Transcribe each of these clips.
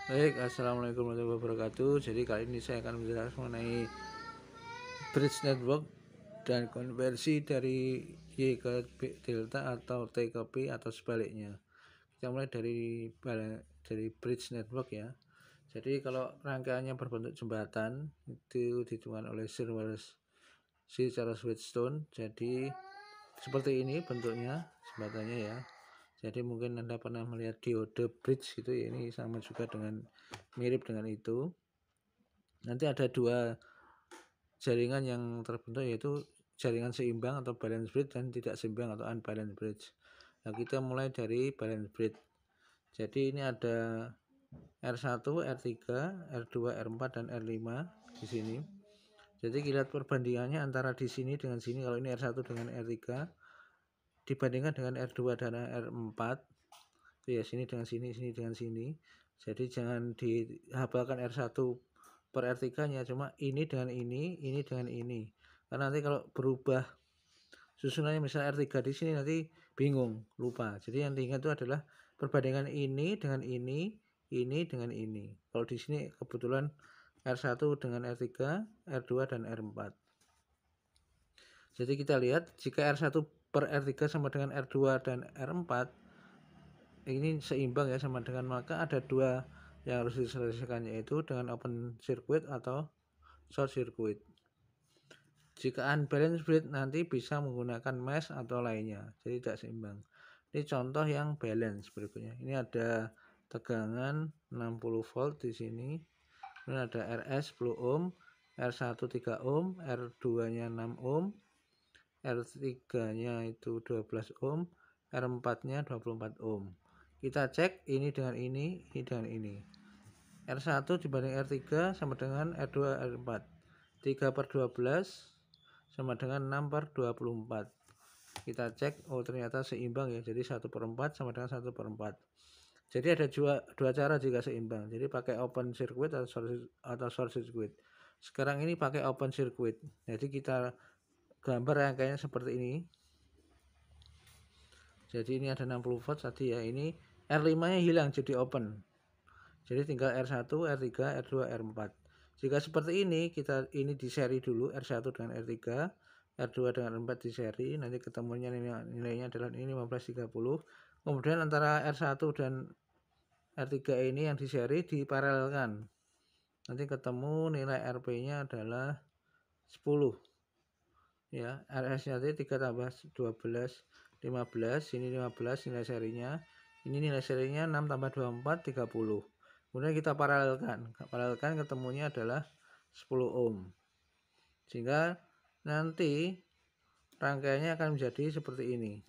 Baik, assalamualaikum warahmatullahi wabarakatuh. Jadi kali ini saya akan menjelaskan mengenai bridge network dan konversi dari Y ke delta atau T ke P atau sebaliknya. Kita mulai dari bridge network ya. Jadi kalau rangkaiannya berbentuk jembatan itu ditentukan oleh Sir Charles Wheatstone. Jadi seperti ini bentuknya jembatannya ya. Jadi mungkin Anda pernah melihat diode bridge gitu ya, ini sama juga dengan mirip dengan itu. Nanti ada dua jaringan yang terbentuk, yaitu jaringan seimbang atau balance bridge dan tidak seimbang atau unbalanced bridge. Nah, kita mulai dari balance bridge. Jadi ini ada R1, R3, R2, R4 dan R5 di sini. Jadi kita lihat perbandingannya antara di sini dengan sini. Kalau ini R1 dengan R3 dibandingkan dengan R2 dan R4, itu ya sini dengan sini dengan sini. Jadi jangan dihafalkan R1 per R3-nya, cuma ini dengan ini dengan ini. Karena nanti kalau berubah susunannya misalnya R3 di sini nanti bingung, lupa. Jadi yang diingat itu adalah perbandingan ini dengan ini dengan ini. Kalau di sini kebetulan R1 dengan R3, R2 dan R4. Jadi kita lihat jika R1 per R3 sama dengan R2 dan R4 ini seimbang ya sama dengan, maka ada dua yang harus diselesaikan, yaitu dengan open circuit atau short circuit. Jika unbalanced bridge nanti bisa menggunakan mesh atau lainnya, jadi tidak seimbang. Ini contoh yang balance berikutnya. Ini ada tegangan 60 volt di sini. Kemudian ada RS 10 ohm, R1 3 ohm, R2-nya 6 ohm, R3-nya itu 12 ohm, R4-nya 24 ohm. Kita cek ini dengan ini dengan ini. R1 dibanding R3 sama dengan R2, R4. 3 per 12 sama dengan 6 per 24. Kita cek, oh ternyata seimbang ya. Jadi 1 per 4 sama dengan 1 per 4. Jadi ada dua cara jika seimbang. Jadi pakai open circuit atau short circuit. Sekarang ini pakai open circuit. Jadi kita gambar rangkaiannya seperti ini. Jadi ini ada 60 volt tadi ya. Ini R5-nya hilang jadi open. Jadi tinggal R1, R3, R2, R4. Jika seperti ini, kita ini di seri dulu R1 dengan R3, R2 dengan R4 di seri. Nanti ketemunya nilainya adalah ini 1530. Kemudian antara R1 dan R3 ini yang di seri diparalelkan. Nanti ketemu nilai RP-nya adalah 10. Ya, RS-nya tadi 3 tambah 12 15, ini 15 nilai serinya. Ini nilai serinya 6 tambah 24 30. Kemudian kita paralelkan ketemunya adalah 10 ohm. Sehingga nanti rangkaiannya akan menjadi seperti ini.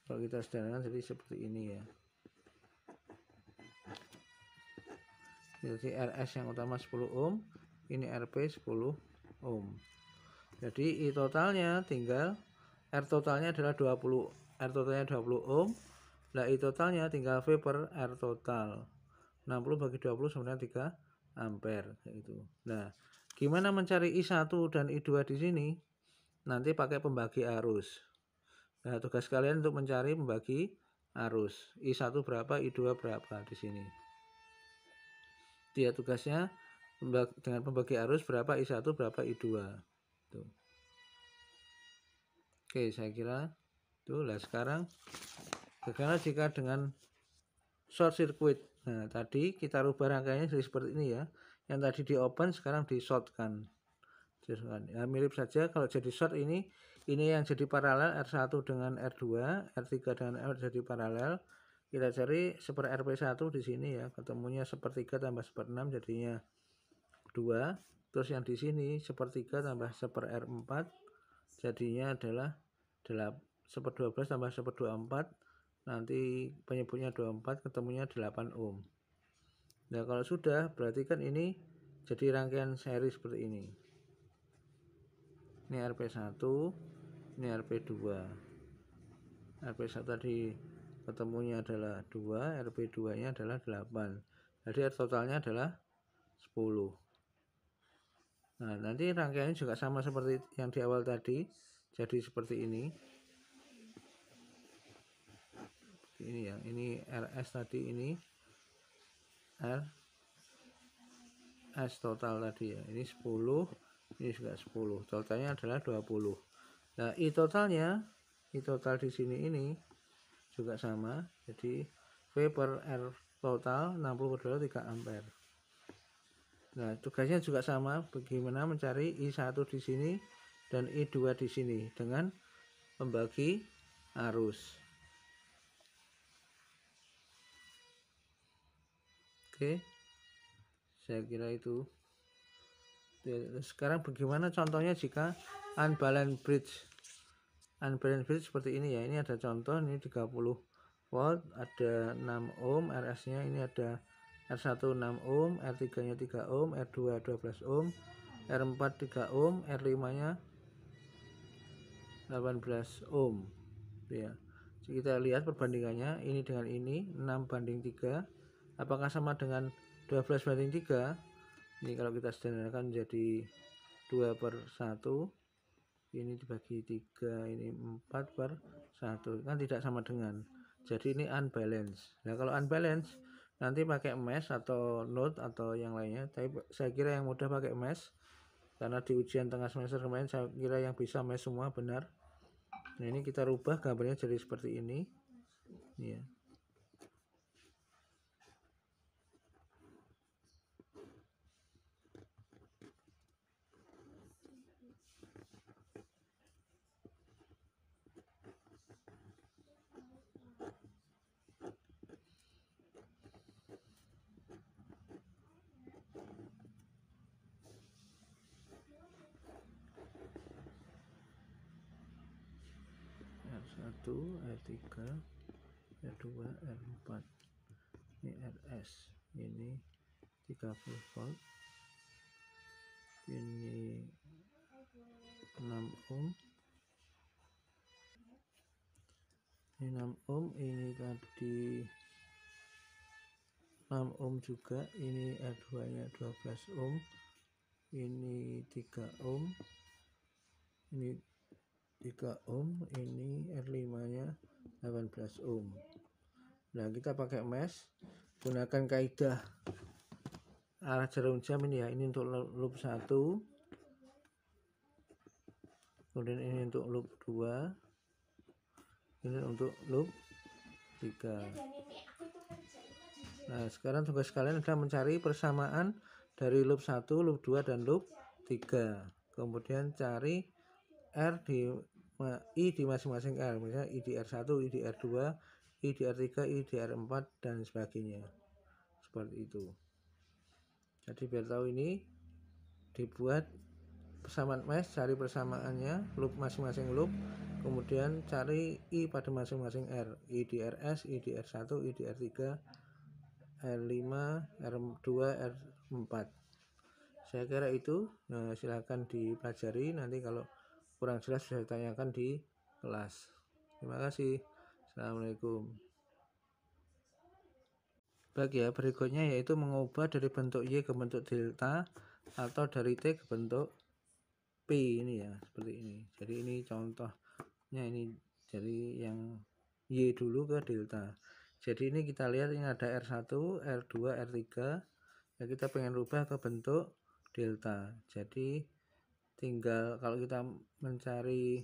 Kalau kita sederhanakan jadi seperti ini ya. Jadi RS yang utama 10 ohm, ini RP 10 ohm. Jadi I totalnya tinggal R totalnya adalah 20, R totalnya 20 ohm. Nah, I totalnya tinggal V per R total. 60 bagi 20 sama dengan 3 ampere itu. Nah, gimana mencari I1 dan I2 di sini? Nanti pakai pembagi arus. Nah, tugas kalian untuk mencari pembagi arus. I1 berapa, I2 berapa di sini. Dia tugasnya dengan pembagi arus berapa I1 berapa I2. Tuh. Oke, saya kira itu. Nah, sekarang bagaimana jika dengan short circuit? Nah, tadi kita rubah rangkaiannya jadi seperti ini ya. Yang tadi di open sekarang di shortkan. Ya, mirip saja kalau jadi short ini yang jadi paralel R1 dengan R2, R3 dengan R jadi paralel. Kita cari seper RP1 di sini ya, ketemunya sepertiga tambah seper6 jadinya 2. Terus yang di sini sepertiga tambah seper R4 jadinya adalah seper 12 tambah seper 24. Nanti penyebutnya 24, ketemunya 8 ohm. Nah, kalau sudah berarti kan ini jadi rangkaian seri seperti ini. Ini RP1, ini RP2. RP1 tadi ketemunya adalah 2, RP2 nya adalah 8. Jadi R totalnya adalah 10. Nah, nanti rangkaiannya juga sama seperti yang di awal tadi. Jadi seperti ini. Ini ya, ini RS tadi ini R S total tadi ya, ini 10, ini juga 10, totalnya adalah 20. Nah I totalnya, I total di sini ini juga sama, jadi V per R total 60 per 3 ampere. Nah tugasnya juga sama, bagaimana mencari I1 di sini dan I2 di sini dengan membagi arus. Oke, saya kira itu. Sekarang bagaimana contohnya jika unbalanced bridge? Unbalanced bridge seperti ini ya. Ini ada contoh, ini 30 volt, ada 6 ohm, RS nya ini ada R1 6 ohm, R3 nya 3 ohm, R2 12 ohm, R4 3 ohm, R5 nya 18 ohm ya. Jadi kita lihat perbandingannya ini dengan ini 6:3. Apakah sama dengan 12:3? Ini kalau kita sederhanakan menjadi 2/1, ini dibagi 3, ini 4/1, kan tidak sama dengan, jadi ini unbalance. Nah kalau unbalance nanti pakai mesh atau node atau yang lainnya, tapi saya kira yang mudah pakai mesh karena di ujian tengah semester kemarin saya kira yang bisa mesh semua benar. Nah ini kita rubah gambarnya jadi seperti ini ya. R1, R3, R2, R4, ini RS, ini 30 volt, ini 6 ohm, ini 6 ohm, ini tadi 6 ohm juga, ini R2 nya 12 ohm, ini 3 ohm, ini 3 ohm, ini R5 nya 18 ohm. Nah kita pakai mesh, gunakan kaidah arah jarum jam ini ya. Ini untuk loop 1, kemudian ini untuk loop 2, ini untuk loop 3. Nah sekarang tugas kalian adalah mencari persamaan dari loop 1, loop 2, dan loop 3. Kemudian cari R di I di masing-masing R, misalnya I di R1, I di R2, I di R3, I di R4, dan sebagainya. Seperti itu. Jadi biar tahu ini dibuat persamaan mesh, cari persamaannya loop masing-masing loop, kemudian cari I pada masing-masing R, I di RS, I di R1, I di R3, R5, R2, R4. Saya kira itu. Nah, silakan dipelajari, nanti kalau kurang jelas bisa ditanyakan di kelas. Terima kasih. Assalamualaikum. Baik ya, berikutnya yaitu mengubah dari bentuk Y ke bentuk delta atau dari T ke bentuk P ini ya, seperti ini. Jadi ini contohnya ini, jadi yang Y dulu ke delta. Jadi ini kita lihat ini ada R1, R2, R3. Ya kita pengen rubah ke bentuk delta. Jadi tinggal kalau kita mencari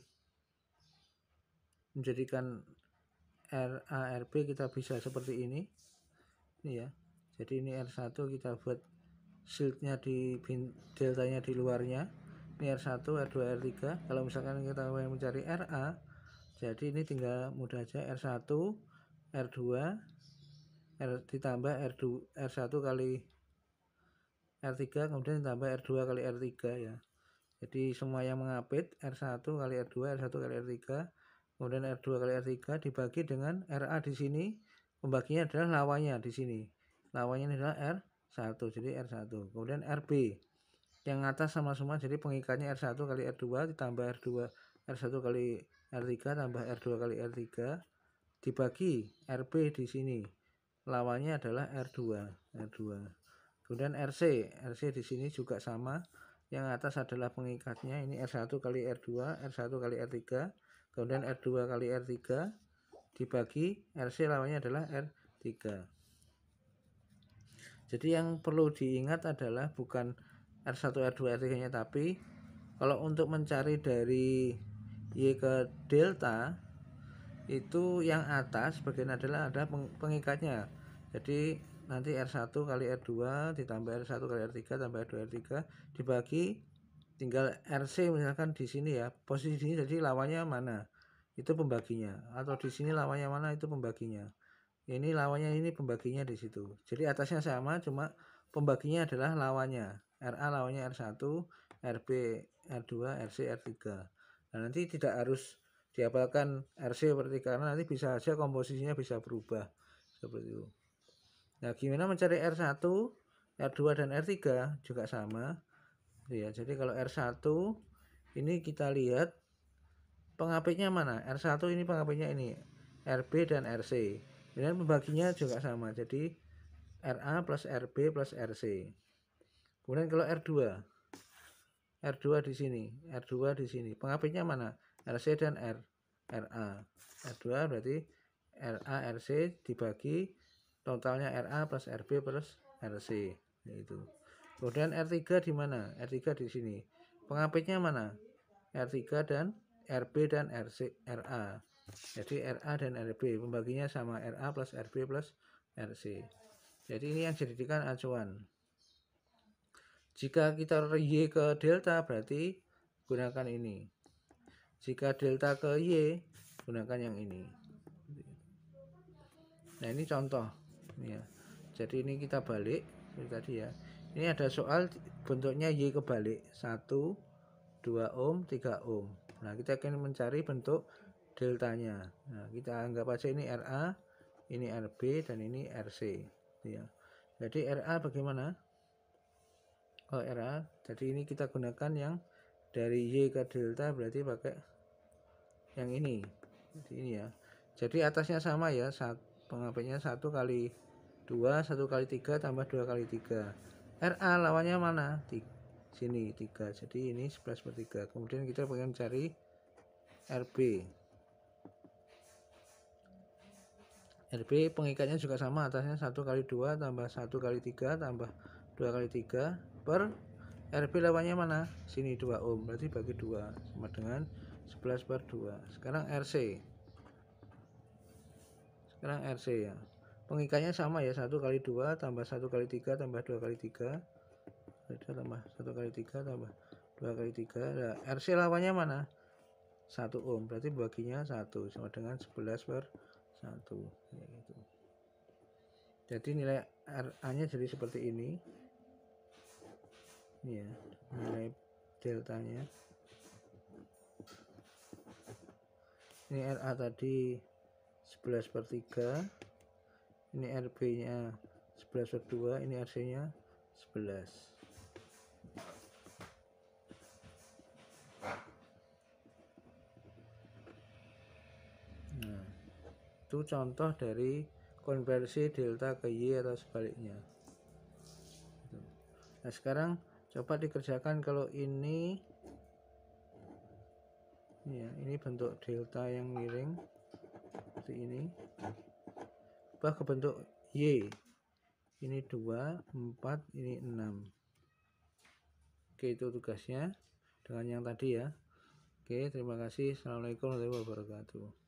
menjadikan RA RB kita bisa seperti ini ya. Jadi ini R1 kita buat shieldnya di deltanya di luarnya, ini R1, R2, R3. Kalau misalkan kita mau mencari RA, jadi ini tinggal mudah aja R1, R2, R ditambah R1 kali R3, kemudian ditambah R2 kali R3 ya. Jadi semua yang mengapit R1 kali R2, R1 kali R3, kemudian R2 kali R3 dibagi dengan RA di sini. Pembaginya adalah lawannya di sini. Lawannya adalah R1, jadi R1. Kemudian RB. Yang atas sama semua, jadi pengikatnya R1 kali R2 ditambah R2, R1 kali R3 tambah R2 kali R3 dibagi RB di sini. Lawannya adalah R2. Kemudian RC di sini juga sama. Yang atas adalah pengikatnya, ini R1 kali R2, R1 kali R3, kemudian R2 kali R3 dibagi RC lawannya adalah R3. Jadi yang perlu diingat adalah bukan R1, R2, R3 nya, tapi kalau untuk mencari dari Y ke delta itu yang atas bagian adalah ada pengikatnya. Jadi nanti R1 kali R2 ditambah R1 kali R3 tambah R2 R3 dibagi, tinggal RC misalkan di sini ya, posisi sini jadi lawannya mana itu pembaginya, atau di sini lawannya mana itu pembaginya. Ini lawannya, ini pembaginya di situ. Jadi atasnya sama, cuma pembaginya adalah lawannya. RA lawannya R1, RB R2, RC R3. Nah, nanti tidak harus dihafalkan RC seperti, karena nanti bisa saja komposisinya bisa berubah seperti itu. Nah, gimana mencari R1, R2 dan R3 juga sama. Ya, jadi kalau R1 ini kita lihat pengapitnya mana? R1 ini pengapitnya ini RB dan RC. Dan pembaginya juga sama. Jadi RA plus RB plus RC. Kemudian kalau R2 di sini, R2 di sini. Pengapitnya mana? RC dan RA. R2 berarti RA RC dibagi totalnya RA plus RB plus RC. Itu. Kemudian R3 di mana? R3 di sini. Pengapitnya mana? R3 dan RB dan RA. Jadi RA dan RB pembaginya sama, RA plus RB plus RC. Jadi ini yang dijadikan acuan. Jika kita Y ke delta berarti gunakan ini. Jika delta ke Y gunakan yang ini. Nah, ini contoh ya. Jadi ini kita balik seperti tadi ya. Ini ada soal bentuknya Y kebalik 1, 2 ohm, 3 ohm. Nah, kita akan mencari bentuk deltanya. Nah, kita anggap aja ini RA, ini RB, dan ini RC ya. Jadi RA bagaimana? Oh, RA. Jadi ini kita gunakan yang dari Y ke delta, berarti pakai yang ini. Jadi ini ya. Jadi atasnya sama ya, pengapitnya 1 kali 2, 1 kali 3 tambah 2 kali 3. RA lawannya mana? Sini 3. Jadi ini 11/3. Kemudian kita pengen cari RB. RB pengikatnya juga sama, atasnya 1 kali 2 tambah 1 kali 3 tambah 2 kali 3 per RB lawannya mana? Sini 2 ohm, berarti bagi 2 sama dengan 11/2. Sekarang RC. Sekarang RC ya. Pengikatnya sama ya, 1 kali 2 tambah 1 kali 3 tambah 2 kali 3 tambah 1 kali 3 tambah 2 kali 3. Nah, RC lawannya mana? 1 ohm, berarti baginya 1 sama dengan 11/1 ya, gitu. Jadi nilai RA nya jadi seperti ini ya, nilai deltanya. Ini RA tadi 11/3, ini RB nya 11/2, ini RC nya 11. Nah, itu contoh dari konversi delta ke Y atau sebaliknya. Nah, sekarang coba dikerjakan kalau ini ya, ini bentuk delta yang miring seperti ini, ubah ke bentuk Y. Ini 2, 4, ini 6. Oke, itu tugasnya dengan yang tadi ya. Oke, terima kasih. Assalamualaikum warahmatullahi wabarakatuh.